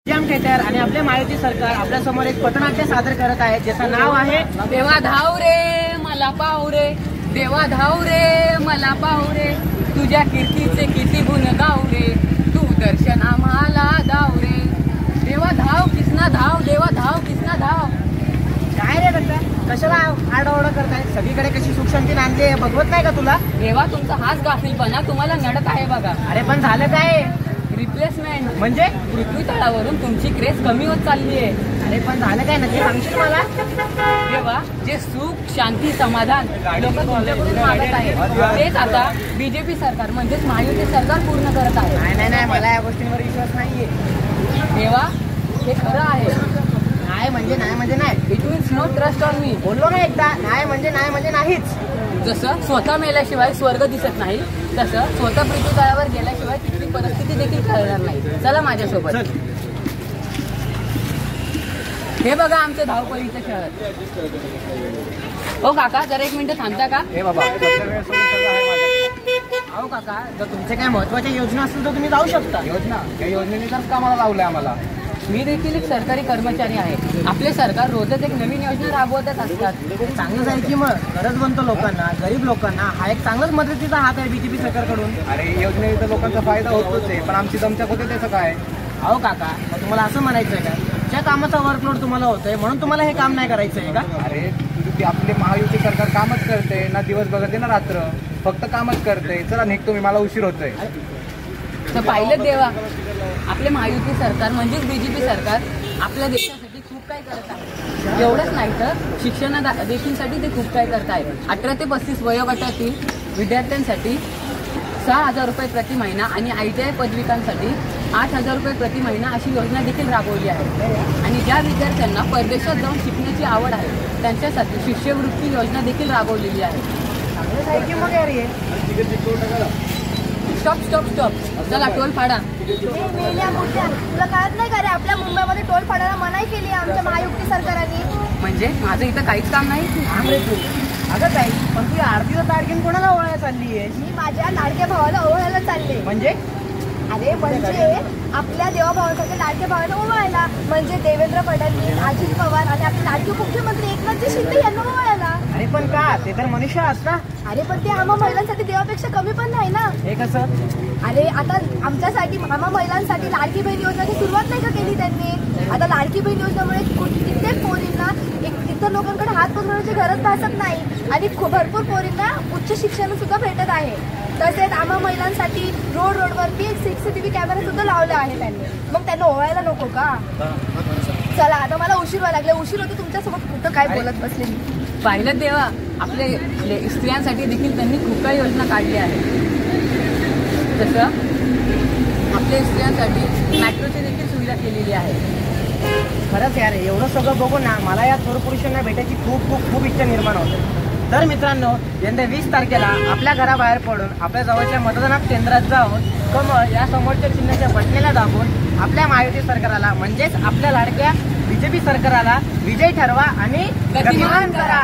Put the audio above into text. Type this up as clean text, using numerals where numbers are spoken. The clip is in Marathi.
थिएटर आणि आपले महायुती सरकार आपल्या समोर एक पथनाट्य सादर करत आहे, ज्याचं नाव आहे देवा धाव रे मला पाहू रे, देवा धाव रे मला पाहू रे, तुझ्या कीर्तीचे किती गुण गाऊ रे, तू दर्शन आम्हाला दाव रे, देवा धाव किसना धाव, देवा धाव किसना धाव. काय रे बेटा, कशाला आरडाओरडा करताय? सगळीकडे कशी सुख शांती नांदली आहे बघवत नाही का तुला? देवा तुमचा हाच गाफीलपणा तुम्हाला नडत आहे बघा. अरे पण झालं काय? रिप्लेसमेंट म्हणजे पृथ्वी तळावरून तुमची क्रेज कमी होत चालली आहे. अरे पण झालं काय नक्की सांगशील मला? तेव्हा जे सुख शांती समाधान लोक तुमच्याकडून मागत आहे तेच आता बीजेपी सरकार म्हणजेच महायुती सरकार पूर्ण करत आहे. नाही मला या गोष्टींवर विश्वास नाहीये. तेव्हा हे खरं आहे. नाही म्हणजे नाही. It means no trust on me. बोललो ना एकदा, नाही म्हणजे नाहीच. जसं स्वतः मेल्याशिवाय स्वर्ग दिसत नाही, तसं स्वतः पृथ्वी तळावर गेल्याशिवाय तिथली परिस्थिती देखील कळणार नाही. चला माझ्यासोबत. हे बघा आमचं धावपळीचं शहर. हो काका, जरा एक मिनिट थांबता का? हे बाबा अहो काका, जर तुमचे काही महत्वाच्या योजना असतील तर तुम्ही जाऊ शकता. त्या योजनेने तर कामाला लावलंय आम्हाला. मी देखील एक सरकारी कर्मचारी आहे. आपले सरकार रोजच एक नवीन योजना राबवतच असतात. चांगलंच आहे की मग. गरज बनतो लोकांना, गरीब लोकांना हा एक चांगलाच मदतीचा हात आहे बीजेपी सरकारकडून. अरे योजनेने तर लोकांचा फायदा होतोच आहे, पण आमची दमछाक होते त्याचं काय? अहो काका, मग तुम्हाला असं म्हणायचं आहे का ज्या कामाचा वर्कलोड तुम्हाला होतोय म्हणून तुम्हाला हे काम नाही करायचं आहे का? अरे ती आपले महायुती सरकार कामच करते ना, दिवस बघते ना रात्र, फक्त कामच करते. चला निघतो मी, मला उशीर होतोय. तर पाहिलं देवा, आपले महायुती सरकार म्हणजेच बीजेपी सरकार आपल्या देशासाठी खूप काय करत आहे. एवढंच नाही तर शिक्षण देखीलसाठी ते खूप काय करत आहे. 18 ते 35 वयोगटातील विद्यार्थ्यांसाठी 6,000 रुपये प्रति महिना आणि ITI पदविकांसाठी 8,000 रुपये प्रति महिना अशी योजना देखील राबवली आहे. आणि ज्या विद्यार्थ्यांना परदेशात जाऊन शिकण्याची आवड आहे त्यांच्यासाठी शिष्यवृत्ती योजना देखील राबवलेली आहे. स्टॉप चला टोल फाडा. तुला कळत नाही का रे, आपल्या मुंबईमध्ये टोल फाडायला मनाई केली आहे आमच्या महायुती सरकारने. म्हणजे माझं इथं काहीच काम नाही. अगं ताई, पण ती आरतीला ताडकीन कोणाला ओळखायला चालली आहे? मी माझ्या लाडक्या भावाला ओवाळायला चालले. म्हणजे आपल्या देवाभावासाठी लाडक्या भावाला ओवाळायला, म्हणजे देवेंद्र फडणवीस, अजित पवार आणि आपले लाडके मुख्यमंत्री एकनाथ शिंदे यांना ओवाळायला. अरे पण का, ते तर मनुष्य असता. अरे पण ते आम्हा महिलांसाठी देवापेक्षा कमी पण नाही ना. हे कसं? अरे आता आमच्यासाठी, आम्हा महिलांसाठी लाडकी बहीण योजनेची सुरुवात नाही का केली त्यांनी? आता लाडकी बहीण योजनेमुळे कित्येक पोरींना इतर लोकांकडे हात पसरवण्याची गरज भासत नाही आणि भरपूर पोरींना उच्च शिक्षण सुद्धा भेटत आहे. तसेच आम्हा महिलांसाठी रोडवरती एक CCTV कॅमेरा सुद्धा लावले आहे त्यांनी. मग त्यांना ओवाळायला नको का? चला आता मला उशीर व्हायला लागले. उशीर होते तुमच्यासोबत कुठं काय बोलत बसले मी. पाहिलं देवा, आपले स्त्रियांसाठी देखील त्यांनी खूप काही योजना काढल्या आहेत. जसं आपल्या स्त्रियांसाठी मेट्रोची देखील सुविधा केलेली आहे. खरंच यार, एवढं सगळं बघून ना मला या थोर पुरुषांना भेटायची खूप इच्छा निर्माण होते. तर मित्रांनो, यंदा 20 तारखेला आपल्या घराबाहेर पडून आपल्या जवळच्या मतदान केंद्रात जाऊन कमळ या समोरच्या चिन्हाच्या बटणीला दाबून आपल्या महायुती सरकारला म्हणजेच आपल्या लाडक्या बीजेपी सरकारला विजयी ठरवा आणि गतिमान करा.